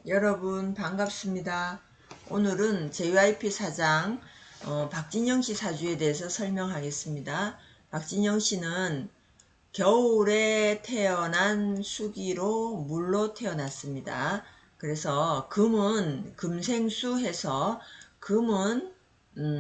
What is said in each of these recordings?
여러분 반갑습니다. 오늘은 JYP 사장 박진영 씨 사주에 대해서 설명하겠습니다. 박진영 씨는 겨울에 태어난 수기로 물로 태어났습니다. 그래서 금은 금생수 해서 금은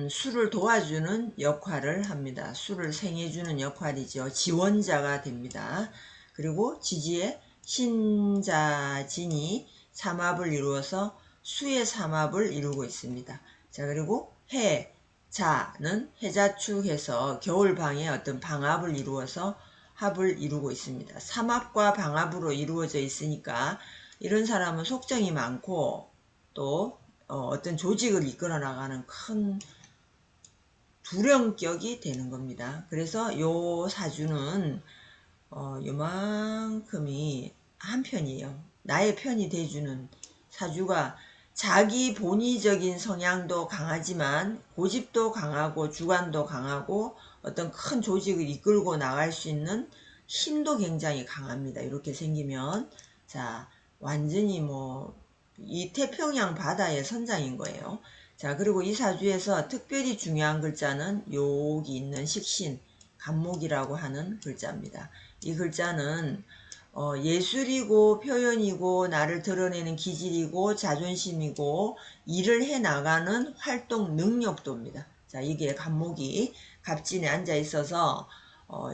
수를 도와주는 역할을 합니다. 수를 생해주는 역할이죠. 지원자가 됩니다. 그리고 지지에 신자진이 삼합을 이루어서 수의 삼합을 이루고 있습니다. 자, 그리고 해, 자는 해자축해서 겨울방에 어떤 방합을 이루어서 합을 이루고 있습니다. 삼합과 방합으로 이루어져 있으니까 이런 사람은 속정이 많고 또 어떤 조직을 이끌어 나가는 큰 두령격이 되는 겁니다. 그래서 요 사주는 요만큼이 한 편이에요. 나의 편이 돼주는 사주가 자기 본의적인 성향도 강하지만 고집도 강하고 주관도 강하고 어떤 큰 조직을 이끌고 나갈 수 있는 힘도 굉장히 강합니다. 이렇게 생기면 자 완전히 이 태평양 바다의 선장인 거예요. 자, 그리고 이 사주에서 특별히 중요한 글자는 여기 있는 식신 간목이라고 하는 글자입니다. 이 글자는 예술이고 표현이고 나를 드러내는 기질이고 자존심이고 일을 해나가는 활동 능력도입니다. 자, 이게 간목이 갑진에 앉아 있어서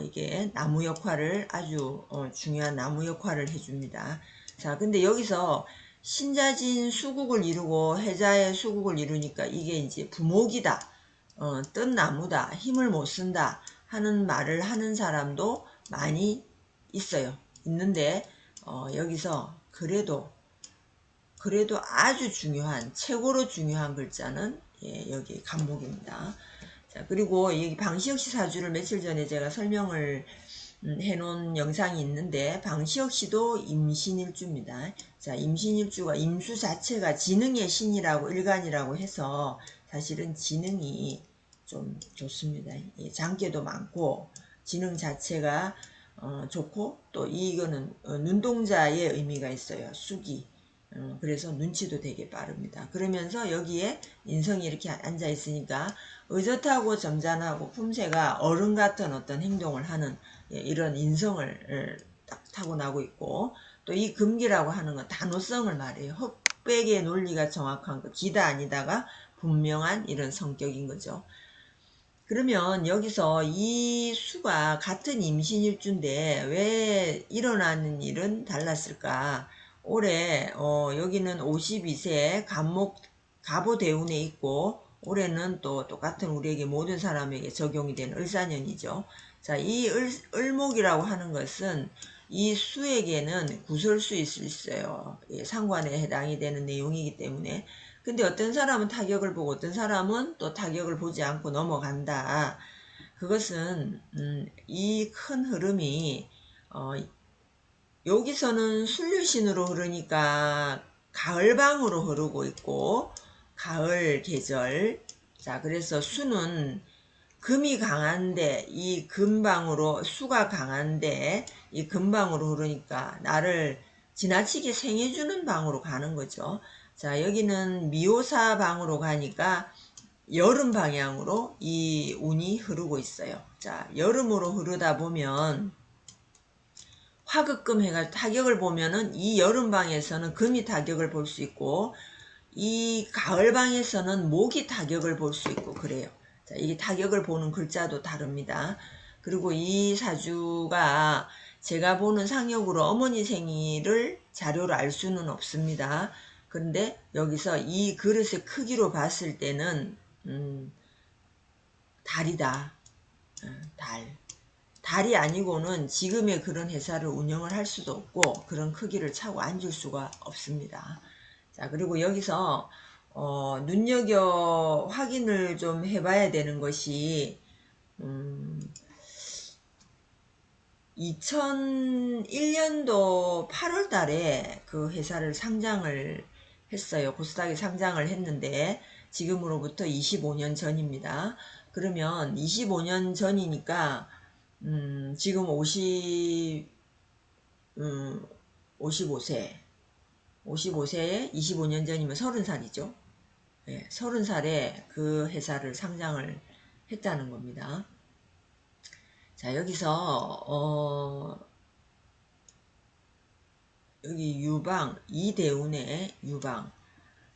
이게 나무 역할을 아주 중요한 나무 역할을 해줍니다. 자, 근데 여기서 신자진 수국을 이루고 해자의 수국을 이루니까 이게 이제 부목이다, 뜬 나무다, 힘을 못 쓴다 하는 말을 하는 사람도 많이 있어요. 있는데 여기서 그래도 아주 중요한 최고로 중요한 글자는 여기 간목입니다. 자, 그리고 여기 방시혁 씨 사주를 며칠 전에 제가 설명을 해놓은 영상이 있는데 방시혁 씨도 임신일주입니다. 자, 임신일주가 임수 자체가 지능의 신이라고 일간이라고 해서 사실은 지능이 좀 좋습니다. 장기도 많고 지능 자체가 좋고 또 이거는 눈동자의 의미가 있어요. 수기. 그래서 눈치도 되게 빠릅니다. 그러면서 여기에 인성이 이렇게 앉아 있으니까 의젓하고 점잖하고 품새가 어른 같은 어떤 행동을 하는 이런 인성을 딱 타고나고 있고 또 이 금기라고 하는 건 단호성을 말해요. 흑백의 논리가 정확한 거 기다 아니다가 분명한 이런 성격인 거죠. 그러면 여기서 이 수가 같은 임신일주인데 왜 일어나는 일은 달랐을까? 올해 여기는 52세 간목 갑오대운에 있고 올해는 또 똑같은 우리에게 모든 사람에게 적용이 되는 을사년이죠. 자, 이 을목이라고 하는 것은 이 수에게는 구설수 있어요. 상관에 해당이 되는 내용이기 때문에 근데 어떤 사람은 타격을 보고 어떤 사람은 또 타격을 보지 않고 넘어간다. 그것은 이 큰 흐름이 여기서는 순류신으로 흐르니까 가을방으로 흐르고 있고 가을 계절. 자, 그래서 수는 금이 강한데 이 금방으로 수가 강한데 이 금방으로 흐르니까 나를 지나치게 생해주는 방으로 가는 거죠. 자, 여기는 미호사 방으로 가니까 여름 방향으로 이 운이 흐르고 있어요. 자, 여름으로 흐르다 보면 화극금 해가 타격을 보면은 이 여름방에서는 금이 타격을 볼 수 있고 이 가을방에서는 목이 타격을 볼 수 있고 그래요. 자, 이게 타격을 보는 글자도 다릅니다. 그리고 이 사주가 제가 보는 상역으로 어머니 생일을 자료로 알 수는 없습니다. 그런데 여기서 이 그릇의 크기로 봤을 때는 달이다. 달. 달이 아니고는 지금의 그런 회사를 운영을 할 수도 없고 그런 크기를 차고 앉을 수가 없습니다. 자, 그리고 여기서 눈여겨 확인을 좀 해봐야 되는 것이 2001년도 8월 달에 그 회사를 상장을 했어요. 코스닥에 상장을 했는데 지금으로부터 25년 전입니다. 그러면 25년 전이니까 지금 55세 55세에 25년 전이면 30살이죠. 예, 30살에 그 회사를 상장을 했다는 겁니다. 자, 여기서 여기 유방, 이대운의 유방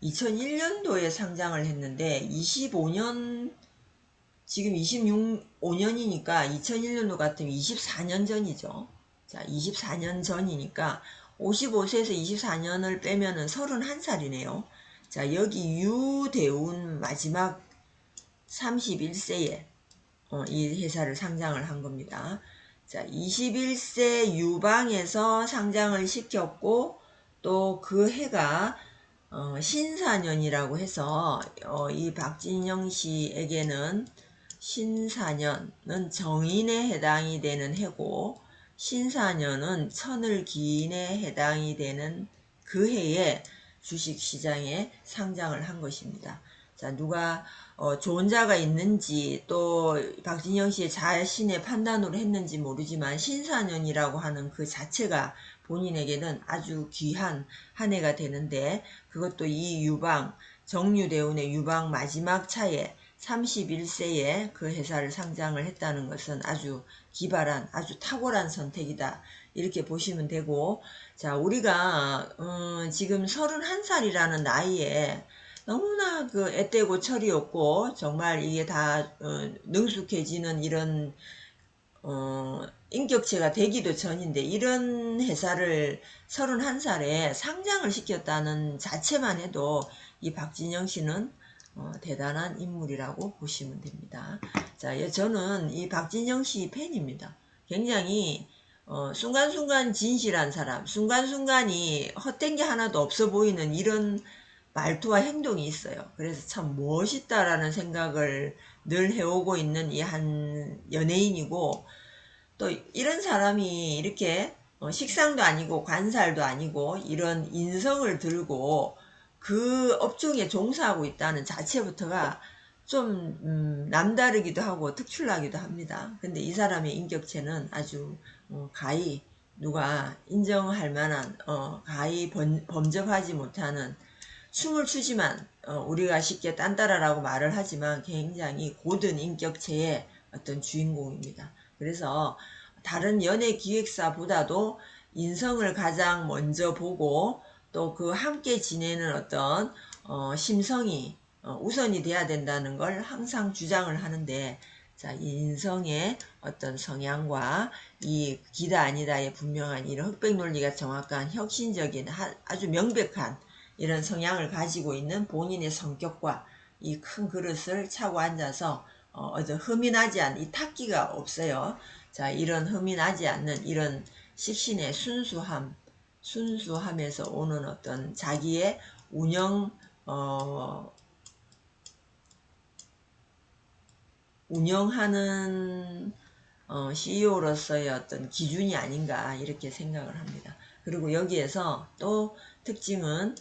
2001년도에 상장을 했는데 25년, 지금 26~5년이니까 2001년도 같으면 24년 전이죠. 자, 24년 전이니까 55세에서 24년을 빼면은 31살이네요. 자, 여기 유대운 마지막 31세에 이 회사를 상장을 한 겁니다. 자, 21세 유방에서 상장을 시켰고 또 그 해가 신사년이라고 해서 이 박진영 씨에게는 신사년은 정인에 해당이 되는 해고 신사년은 천을기인에 해당이 되는 그 해에 주식시장에 상장을 한 것입니다. 자, 누가 좋은 자가 있는지 또 박진영 씨의 자신의 판단으로 했는지 모르지만 신사년이라고 하는 그 자체가 본인에게는 아주 귀한 한 해가 되는데 그것도 이 유방 정유대운의 유방 마지막 차에 31세에 그 회사를 상장을 했다는 것은 아주 기발한 아주 탁월한 선택이다 이렇게 보시면 되고 자 우리가 지금 31살이라는 나이에 너무나 그 애떼고 철이 없고 정말 이게 다 능숙해지는 이런 인격체가 되기도 전인데 이런 회사를 31살에 상장을 시켰다는 자체만 해도 이 박진영 씨는 대단한 인물이라고 보시면 됩니다. 자, 저는 이 박진영 씨 팬입니다. 굉장히 순간순간 진실한 사람, 순간순간이 헛된 게 하나도 없어 보이는 이런 말투와 행동이 있어요. 그래서 참 멋있다라는 생각을 늘 해오고 있는 이 한 연예인이고 또 이런 사람이 이렇게 식상도 아니고 관살도 아니고 이런 인성을 들고 그 업종에 종사하고 있다는 자체부터가 좀 남다르기도 하고 특출나기도 합니다. 근데 이 사람의 인격체는 아주 가히 누가 인정할 만한 가히 범접하지 못하는 춤을 추지만 우리가 쉽게 딴따라라고 말을 하지만 굉장히 고든 인격체의 어떤 주인공입니다. 그래서 다른 연예 기획사보다도 인성을 가장 먼저 보고 또 그 함께 지내는 어떤 심성이 우선이 돼야 된다는 걸 항상 주장을 하는데 자, 이 인성의 어떤 성향과 이 기다 아니다의 분명한 이런 흑백 논리가 정확한 혁신적인 아주 명백한 이런 성향을 가지고 있는 본인의 성격과 이 큰 그릇을 차고 앉아서 흠이 나지 않는 이 탁기가 없어요. 자, 이런 흠이 나지 않는 이런 식신의 순수함에서 오는 어떤 자기의 운영하는 CEO로서의 어떤 기준이 아닌가 이렇게 생각을 합니다. 그리고 여기에서 또 특징은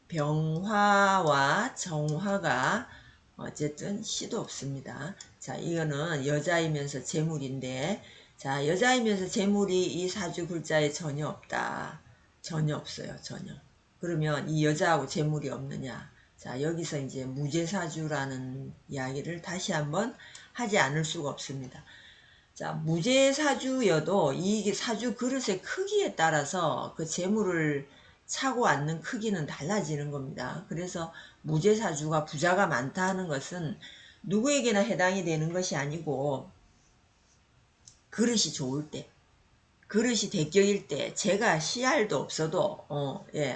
병화와 정화가 어쨌든 시도 없습니다. 자, 이거는 여자이면서 재물인데 자, 여자이면서 재물이 이 사주 글자에 전혀 없다. 전혀 없어요. 전혀. 그러면 이 여자하고 재물이 없느냐. 자, 여기서 이제 무재사주라는 이야기를 다시 한번 하지 않을 수가 없습니다. 자, 무재사주여도 이 사주 그릇의 크기에 따라서 그 재물을 차고 앉는 크기는 달라지는 겁니다. 그래서 무재사주가 부자가 많다 하는 것은 누구에게나 해당이 되는 것이 아니고 그릇이 좋을 때 그릇이 대격일 때 제가 씨알도 없어도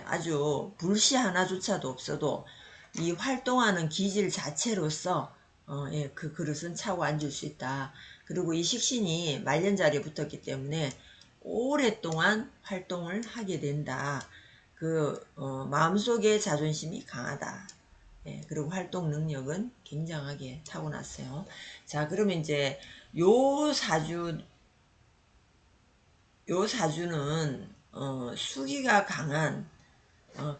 아주 불씨 하나조차도 없어도 이 활동하는 기질 자체로서 그 그릇은 차고 앉을 수 있다. 그리고 이 식신이 말년자리에 붙었기 때문에 오랫동안 활동을 하게 된다. 그 마음속에 자존심이 강하다. 그리고 활동 능력은 굉장하게 타고났어요. 자, 그러면 이제 요 사주는 수기가 강한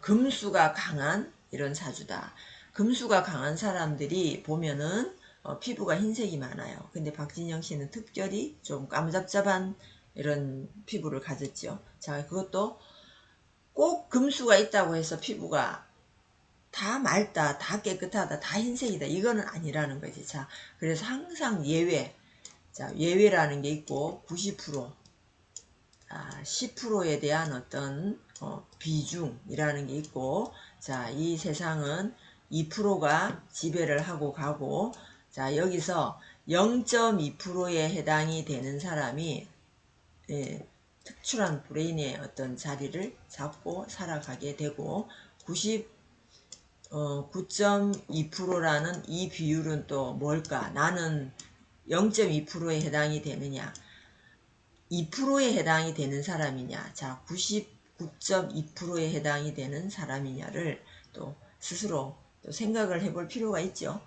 금수가 강한 이런 사주다. 금수가 강한 사람들이 보면은 피부가 흰색이 많아요. 근데 박진영 씨는 특별히 좀 까무잡잡한 이런 피부를 가졌죠. 자, 그것도 꼭 금수가 있다고 해서 피부가 다 맑다, 다 깨끗하다, 다 흰색이다, 이거는 아니라는 거지. 자, 그래서 항상 예외. 자, 예외라는 게 있고 90%, 10%에 대한 어떤 비중이라는 게 있고, 자, 이 세상은 2%가 지배를 하고 가고, 자, 여기서 0.2%에 해당이 되는 사람이 특출한 브레인의 어떤 자리를 잡고 살아가게 되고, 9.2%라는 이 비율은 또 뭘까? 나는 0.2%에 해당이 되느냐, 2%에 해당이 되는 사람이냐, 자, 99.2%에 해당이 되는 사람이냐를 또 스스로 또 생각을 해볼 필요가 있죠.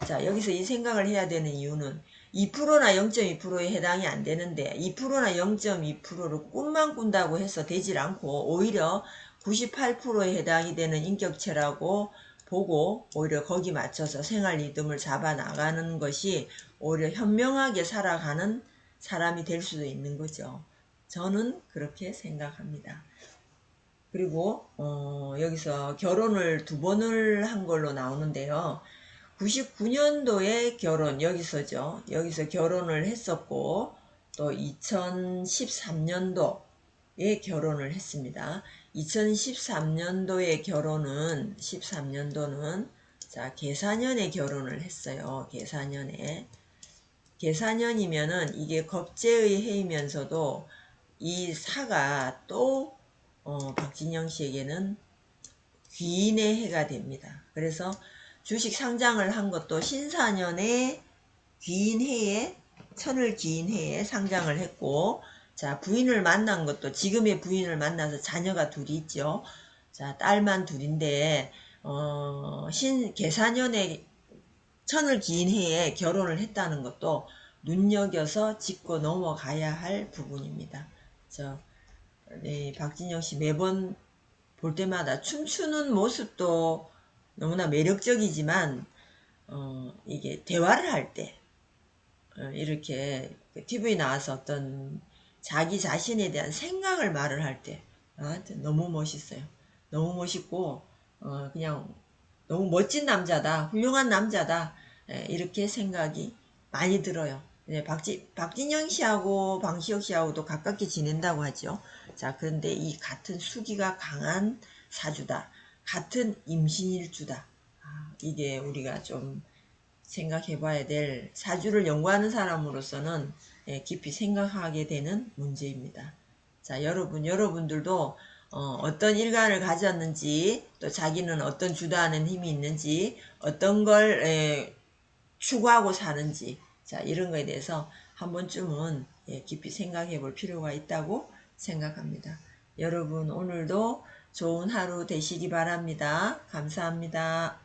자, 여기서 이 생각을 해야 되는 이유는 2%나 0.2%에 해당이 안 되는데 2%나 0.2%를 꿈만 꾼다고 해서 되질 않고, 오히려 98%에 해당이 되는 인격체라고 보고 오히려 거기 맞춰서 생활 리듬을 잡아 나가는 것이 오히려 현명하게 살아가는 사람이 될 수도 있는 거죠. 저는 그렇게 생각합니다. 그리고 여기서 결혼을 2번을 한 걸로 나오는데요. 99년도에 결혼, 여기서죠. 여기서 결혼을 했었고, 또 2013년도에 결혼을 했습니다. 2013년도의 결혼은, 13년도는, 자, 계사년에 결혼을 했어요. 계사년에. 계사년이면은 이게 겁재의 해이면서도 이 사가 또 박진영 씨에게는 귀인의 해가 됩니다. 그래서 주식 상장을 한 것도 신사년에 귀인해에, 천을 귀인해에 상장을 했고, 자, 부인을 만난 것도 지금의 부인을 만나서 자녀가 둘이 있죠. 자, 딸만 둘인데 계사년에 천을 귀인해에 결혼을 했다는 것도 눈여겨서 짚고 넘어가야 할 부분입니다. 박진영 씨 매번 볼 때마다 춤추는 모습도 너무나 매력적이지만 이게 대화를 할 때 이렇게 TV에 나와서 어떤 자기 자신에 대한 생각을 말을 할 때 너무 멋있어요. 너무 멋있고 그냥 너무 멋진 남자다, 훌륭한 남자다, 이렇게 생각이 많이 들어요. 박진영 씨하고 방시혁 씨하고도 가깝게 지낸다고 하죠. 자, 그런데 이 같은 수기가 강한 사주다, 같은 임신일주다, 이게 우리가 좀 생각해 봐야 될, 사주를 연구하는 사람으로서는 깊이 생각하게 되는 문제입니다. 자, 여러분들도 어떤 일간을 가졌는지, 또 자기는 어떤 주도하는 힘이 있는지, 어떤 걸 추구하고 사는지, 자, 이런 거에 대해서 한 번쯤은 깊이 생각해 볼 필요가 있다고 생각합니다. 여러분 오늘도 좋은 하루 되시기 바랍니다. 감사합니다.